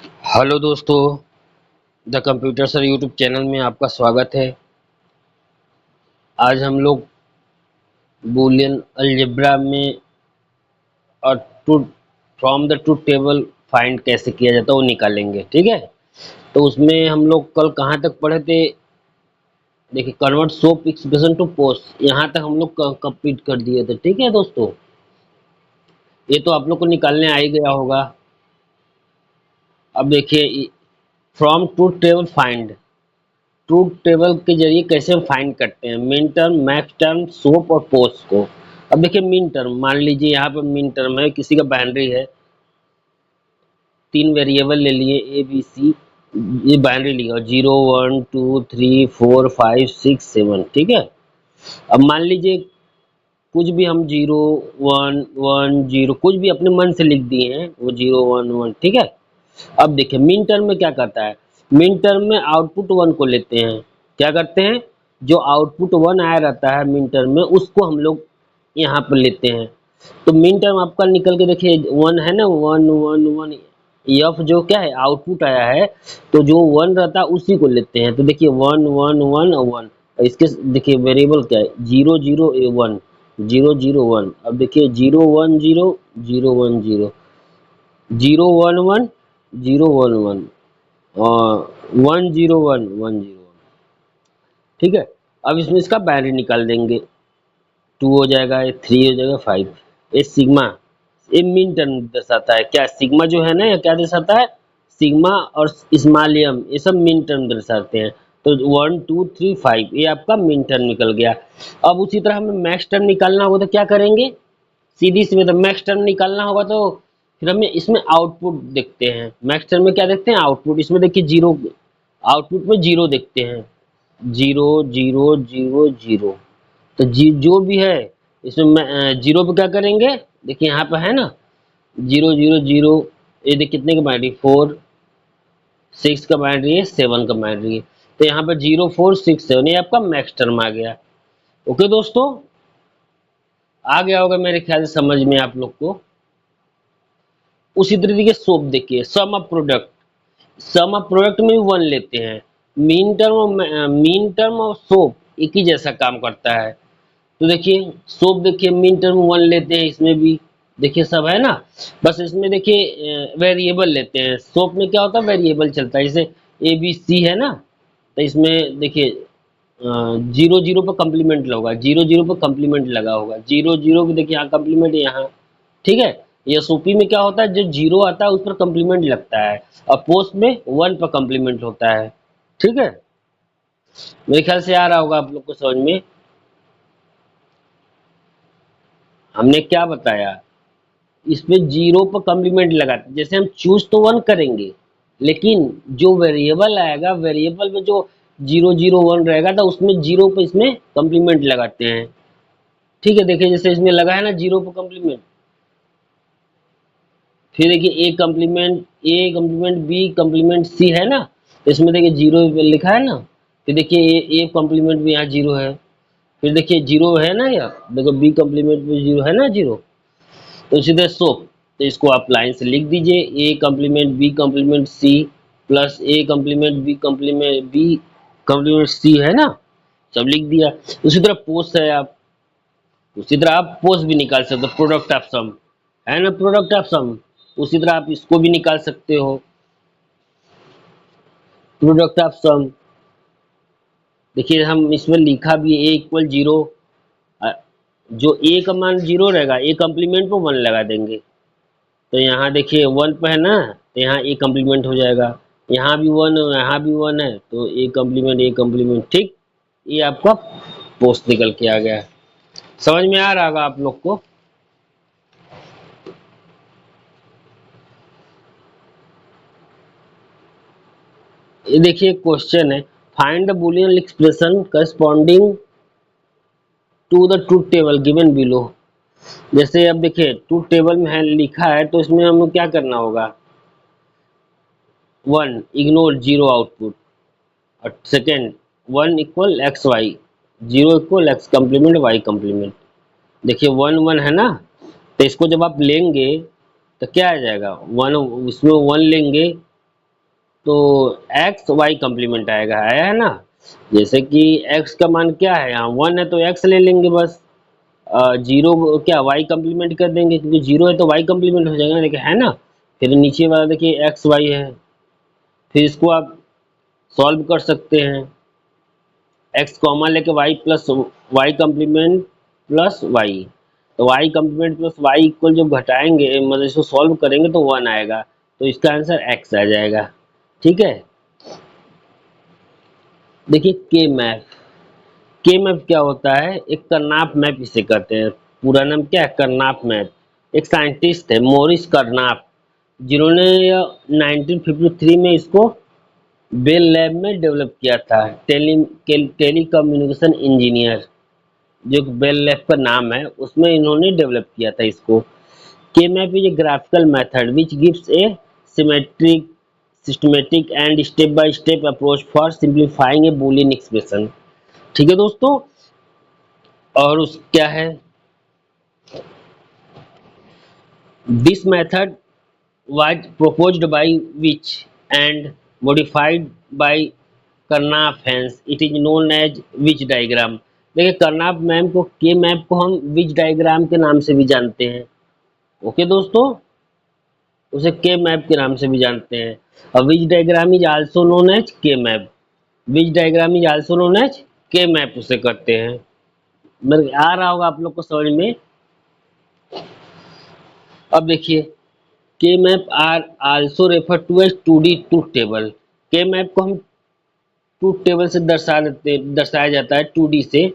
Hello दोस्तों, the computer sir YouTube channel में आपका स्वागत है। आज हम लोग बूलियन अलजेब्रा में और truth from the truth table find कैसे किया जाता है वो निकालेंगे। ठीक है, तो उसमें हम लोग कल कहाँ तक पढ़े थे? देखिए, convert SOP expression to POS, यहाँ तक हम लोग कंप्लीट कर दिए थे। ठीक है दोस्तों, ये तो आप लोग को निकालने आ ही गया होगा। अब देखिए, from truth table find, truth table के जरिए कैसे हम फाइंड करते हैं min term, max term, soap और पोस्ट को। अब देखिए, मिन टर्म मान लीजिए यहाँ पे मिन टर्म है, किसी का बाइनरी है, तीन वेरिएबल ले लिए ए बी सी, ये बाइनरी लिया 0 1 2 3 4 5 6 7। ठीक है, अब मान लीजिए कुछ भी हम 0 1 1 0 कुछ भी अपने मन से लिख दिए हैं, वो 0 1 1। ठीक है, अब देखिए मिन टर्म में क्या करता है, मिन टर्म में आउटपुट वन को लेते हैं। क्या करते हैं, जो आउटपुट वन आया रहता है मिन टर्म में, उसको हम लोग यहाँ पर लेते हैं। तो मिन टर्म आपका निकल के देखिए वन है ना, 1 1 1। यफ जो क्या है, आउटपुट आया है, तो जो वन रहता है उसी को लेते हैं। तो देखिए 1 1 1 1। इसके देखिए वेरिएबल क्या है, 0 0 1 0 0 1। अब देखिए 0 1 0 0 1 0 0 1 1 0 1 1 और 1 0 1 1 0। ठीक है, अब इसमें इसका बाइनरी निकाल देंगे, 2 हो जाएगा, ये 3 हो जाएगा, 5। ये सिग्मा, ये मीन टर्म दर्शाता है। क्या सिग्मा जो है ना, ये क्या दर्शाता है, सिग्मा और स्मॉलियम, ये सब मीन टर्म दर्शाते हैं। तो 1 2 3 5 ये आपका मीन टर्म निकल गया। अब उसी तरह हमें मैक्स टर्म निकालना होगा, तो क्या करेंगे, सीधी सी मतलब मैक्स टर्म निकालना होगा तो फिर हमें इसमें आउटपुट देखते हैं। मैक्स टर्म में क्या देखते हैं, आउटपुट। इसमें देखिए जीरो, आउटपुट में जीरो देखते हैं, 0 0 0 0। तो जी जो भी है इसमें जीरो पे क्या करेंगे, देखिए यहाँ पे है ना 0 0 0। ये देखिए कितने का बाइनरी, 4 6 का बाइनरी है, 7 का बाइनरी है। तो यहाँ पे 0 4 6 7 ये आपका मैक्स टर्म आ गया। ओके दोस्तों, आ गया होगा मेरे ख्याल से समझ में आप लोग को। उसी तरीके से सोप देखिए, some of product, some of product में भी वन लेते हैं। मीन टर्म और सोप एक ही जैसा काम करता है। तो देखिए सोप, देखिए मीन टर्म वन लेते हैं, इसमें भी देखिए सब है ना। बस इसमें देखिए वेरिएबल लेते हैं। सोप में क्या होता है, वेरिएबल चलता है, जैसे ए बी सी है ना, तो इसमें देखिए 0 0 पर कम्प्लीमेंट लगा, 0 0 पर कम्प्लीमेंट लगा होगा, 0 0 भी देखिए यहाँ कम्प्लीमेंट यहाँ। ठीक है, ये सोपी में क्या होता है, जो जीरो आता है उस पर कम्प्लीमेंट लगता है, और पोस्ट में वन पर कम्प्लीमेंट होता है। ठीक है, मेरे ख्याल से आ रहा होगा आप लोग को समझ में। हमने क्या बताया, इसमें जीरो पर कम्प्लीमेंट लगाते, जैसे हम चूज तो वन करेंगे, लेकिन जो वेरिएबल आएगा, वेरिएबल में जो 0 0 1 रहेगा, तो उसमें जीरो पे इसमें कम्प्लीमेंट लगाते हैं। ठीक है, देखिए जैसे इसमें लगा है ना जीरो पे कम्प्लीमेंट, फिर देखिए ए कम्प्लीमेंट बी कम्प्लीमेंट सी है ना, तो इसमें देखिए जीरो लिखा है ना। फिर देखिए ए कम्प्लीमेंट भी यहाँ जीरो है, फिर देखिए जीरो है ना, या देखो बी कम्प्लीमेंट भी जीरो है ना, जीरो। तो सीधे सोप, तो इसको आप लाइन से लिख दीजिए, A complement B complement C plus A complement B complement C है ना, सब लिख दिया। उसी तरह पोस्ट है, आप उसी तरह आप पोस्ट भी निकाल सकते हो, प्रोडक्ट ऑफ सम है ना, प्रोडक्ट ऑफ सम। उसी तरह आप इसको भी निकाल सकते हो, प्रोडक्ट ऑफ सम। देखिए हम इसमें लिखा भी ए इक्वल जीरो, जो ए का मान जीरो रहेगा, ए कम्प्लीमेंट पे वन लगा देंगे। तो यहाँ देखिए वन पे है ना, तो यहाँ ए कम्प्लीमेंट हो जाएगा, यहाँ भी वन है, यहाँ भी वन है, तो ए कम्प्लीमेंट। ठीक, ये आपका पोस्ट निकल के आ गया। समझ में आ रहा होगा आप लोग को। ये देखिए क्वेश्चन है, find the Boolean expression corresponding to the truth table given below. जैसे अब देखिए ट्रूथ टेबल में है लिखा है, तो इसमें हमें क्या करना होगा, वन इग्नोर जीरो आउटपुट, और second one equal X Y, zero equal X complement Y complement. देखिए वन वन है ना, तो इसको जब आप लेंगे तो क्या आ जाएगा, वन, इसमें वन लेंगे तो एक्स वाई कम्प्लीमेंट आएगा, आया है ना। जैसे कि एक्स का मान क्या है, यहाँ 1 है तो एक्स ले लेंगे बस। जीरो क्या वाई कम्प्लीमेंट कर देंगे, क्योंकि जीरो है तो वाई कम्प्लीमेंट हो जाएगा ना, देखिए है ना। फिर नीचे वाला देखिए एक्स वाई है, फिर इसको आप सॉल्व कर सकते हैं। एक्स कॉमा लेके Y plus Y complement plus Y, तो Y complement plus Y equal जब घटाएंगे मतलब इसको सॉल्व करेंगे तो 1 आएगा, तो इसका आंसर एक्स आ जाएगा। ठीक है। देखिए के मैप, के मैप क्या होता है, एक करनाप मैप इसे कहते हैं। पूरा नाम क्या है, करनाप मैप। एक साइंटिस्ट है मॉरिस करनाप, जिन्होंने 1953 में इसको बेल लैब में डेवलप किया था। टेली कम्युनिकेशन इंजीनियर, जो बेल लैब का नाम है उसमें इन्होंने डेवलप किया था इसको। के map is a graphical method which gives A symmetric systematic and step by step approach for simplifying A Boolean expression. ठीक है दोस्तों। और उस क्या है, this method was proposed by which and modified by करनाप, hence it is known as which diagram. देखिए करनाप ma'am को के मैप को हम विच डायग्राम के नाम से भी जानते हैं। ओके दोस्तों, उसे के मैप के नाम से भी जानते हैं। और which diagram is also known as K map, which diagram is also known as K map उसे करते हैं। मेरे आ रहा होगा आप लोग को समझ में। अब देखिए K map are also refer to as 2D truth table. K map को हम ट्रूथ टेबल से दर्शाया जाता है 2D से।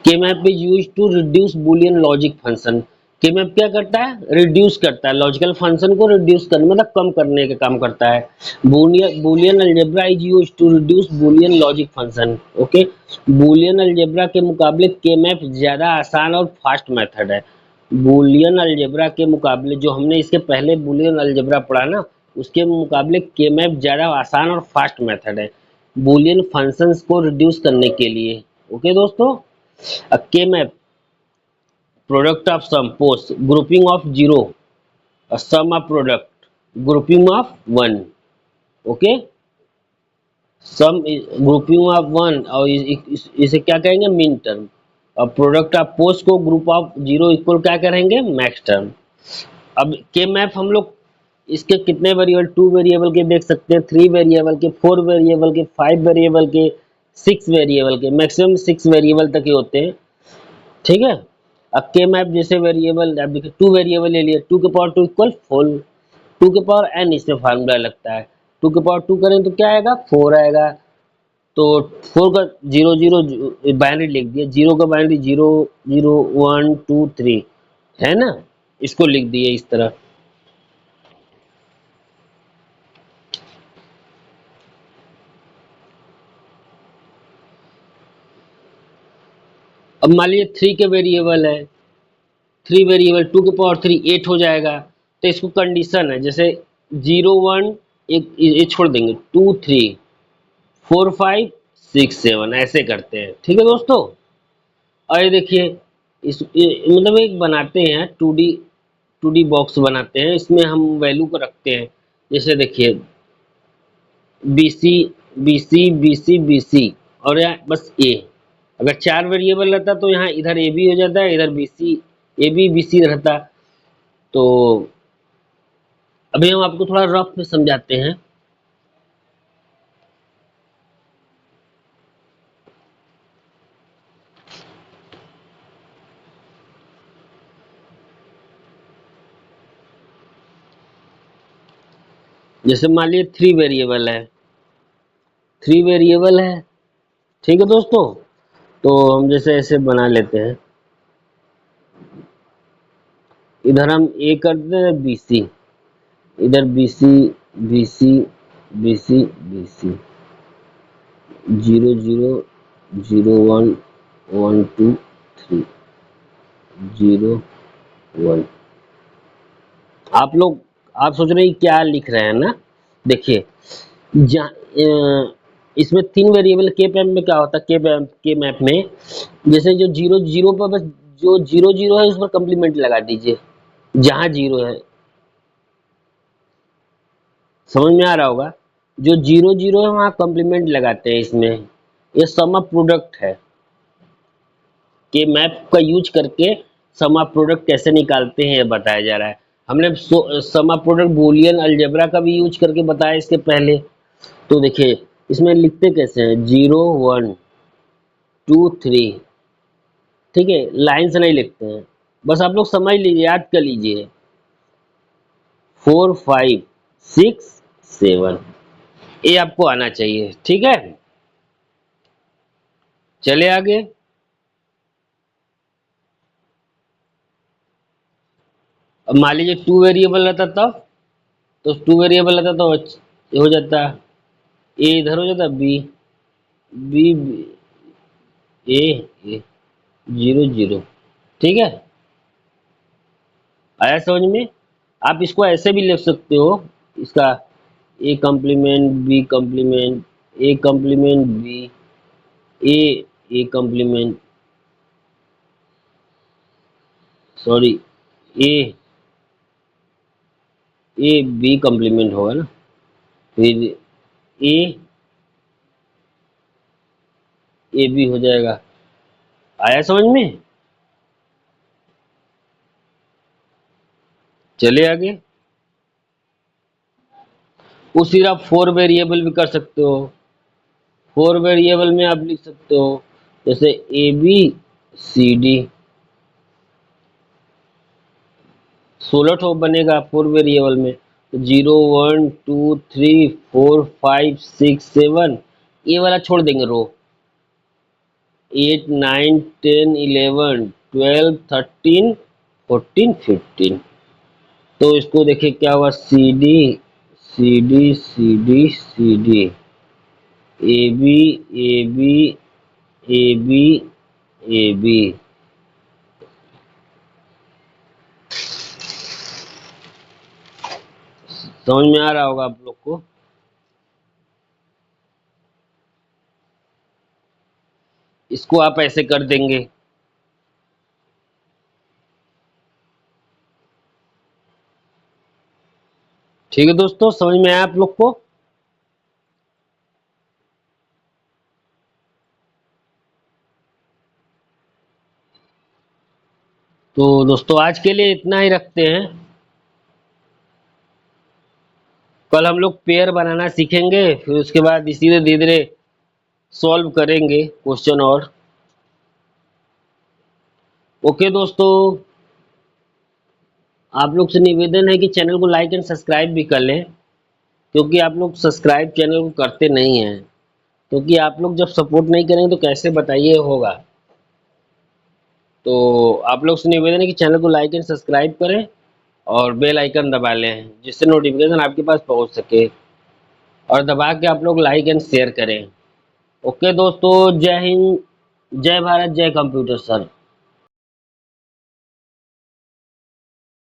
K map is use to reduce Boolean logic function. K map क्या करता है, रिड्यूस करता है लॉजिकल फंक्शन को, रिड्यूस करने मतलब कम करने का काम करता है। Boolean algebra is use to reduce Boolean logic function. Okay, Boolean algebra के मुकाबले के मैप ज्यादा आसान और फास्ट मेथड है। बूलियन अलजेब्रा के मुकाबले, जो हमने इसके पहले बूलियन अलजेब्रा पढ़ा ना, उसके मुकाबले के मैप ज़्यादा आसान और फास्ट मेथड है बूलियन फंक्शंस को रिड्यूस करने के लिए। ओके दोस्तों, K map product of sum POS grouping of zero, sum of product grouping of one. Okay, sum grouping of one, और इसे क्या कहेंगे, मिन टर्म। और प्रोडक्ट ऑफ पोस्ट को ग्रुप ऑफ जीरो इक्वल क्या करेंगे, मैक्स टर्म। अब के मैप हम लोग इसके कितने वेरिएबल, 2 वेरिएबल के देख सकते हैं, 3 वेरिएबल के, 4 वेरिएबल के, 5 वेरिएबल के, 6 वेरिएबल के, मैक्सिमम 6 वेरिएबल तक ही होते हैं। ठीक है। अब के मैप जैसे वेरिएबल, अब देखिए 2 वेरिएबल ले लिए, 2 के पावर 2 इक्वल 4, 2 के पावर n इसमें फार्मूला लगता है। 2 के पावर 2 करें तो क्या आएगा, 4 आएगा। तो 4 का 0 0 बाइनरी लिख दिया, 0 का बाइनरी 0 0 1 2 3 है ना, इसको लिख दिए इस तरह। अब मान लीजिए 3 के वेरिएबल है, 3 वेरिएबल 2 के पावर 3 8 हो जाएगा। तो इसको कंडीशन है, जैसे 0 1 एक ये छोड़ देंगे, 2 3 4 5 6 7 ऐसे करते हैं। ठीक है दोस्तों। और ये देखिए मतलब एक बनाते हैं 2D बॉक्स बनाते हैं, इसमें हम वैल्यू को रखते हैं। जैसे देखिए B C B C B C B C, और यहाँ बस ए। अगर 4 वेरिएबल रहता तो यहाँ इधर ए बी हो जाता है, इधर B C A B B C रहता। तो अभी हम आपको थोड़ा रफ में समझाते हैं। जैसे मान लीजिए 3 वेरिएबल है, 3 वेरिएबल है। ठीक है दोस्तों, तो हम जैसे ऐसे बना लेते हैं, इधर हम ए कर देते हैं बी सी, इधर B C B C B C B C, 0 0 0 1 1 2 3 0 1। आप लोग आप सोच रहे हैं क्या लिख रहे हैं ना। देखिए इसमें 3 वेरिएबल के मैप में क्या होता है, के मैप में जैसे जो 0 0 पर बस जो 0 0 है उस पर कम्प्लीमेंट लगा दीजिए, जहां 0 है। समझ में आ रहा होगा। जो 0 0 है वहाँ कॉम्प्लीमेंट लगाते हैं इसमें। ये सम ऑफ प्रोडक्ट है कि मैप का यूज करके सम ऑफ प्रोडक्ट कैसे निकालते हैं ये बताया जा रहा है। हमने सम ऑफ प्रोडक्ट बूलियन अलजेब्रा का भी यूज करके बताया इसके पहले। तो देखिए इसमें लिखते कैसे हैं, 0 1 2 3, ठीक है, लाइन से नहीं लिखते हैं, बस आप लोग समझ लीजिए, याद कर लीजिए, 4 5 6 7, ये आपको आना चाहिए, ठीक है। चले आगे। अब मान लीजिए 2 वेरिएबल रहता तब, तो 2 वेरिएबल रहता तो ये हो जाता, ए इधर हो जाता, बी बी ए ए 0 0, ठीक है। आया समझ में। आप इसको ऐसे भी लिख सकते हो, इसका A complement B complement A complement B A A complement, sorry, A A B complement होगा ना, फिर ए ए बी हो जाएगा। आया समझ में। चले आगे। उसी आप 4 वेरिएबल भी कर सकते हो। 4 वेरिएबल में आप लिख सकते हो जैसे ए बी सी डी, 16 ठो बनेगा 4 वेरिएबल में। 0 1 2 3 4 5 6 7, ये वाला छोड़ देंगे रो, 8 9 10 11 12 13 14 15। तो इसको देखिए क्या हुआ, C D C D C D C D, A B A B A B A B. समझ में आ रहा होगा आप लोग को। इसको आप ऐसे कर देंगे। ठीक है दोस्तों, समझ में आया आप लोग को। तो दोस्तों आज के लिए इतना ही रखते हैं। कल हम लोग पेयर बनाना सीखेंगे, फिर उसके बाद इसी धीरे धीरे सॉल्व करेंगे क्वेश्चन। और ओके दोस्तों, आप लोग से निवेदन है कि चैनल को लाइक एंड सब्सक्राइब भी कर लें, क्योंकि आप लोग सब्सक्राइब चैनल को करते नहीं हैं। क्योंकि आप लोग जब सपोर्ट नहीं करेंगे तो कैसे बताइए होगा। तो आप लोग से निवेदन है कि चैनल को लाइक एंड सब्सक्राइब करें और बेल आइकन दबा लें, जिससे नोटिफिकेशन आपके पास पहुंच सके, और दबा के आप लोग लाइक एंड शेयर करें। ओके दोस्तों, जय हिंद, जय भारत, जय कंप्यूटर सर।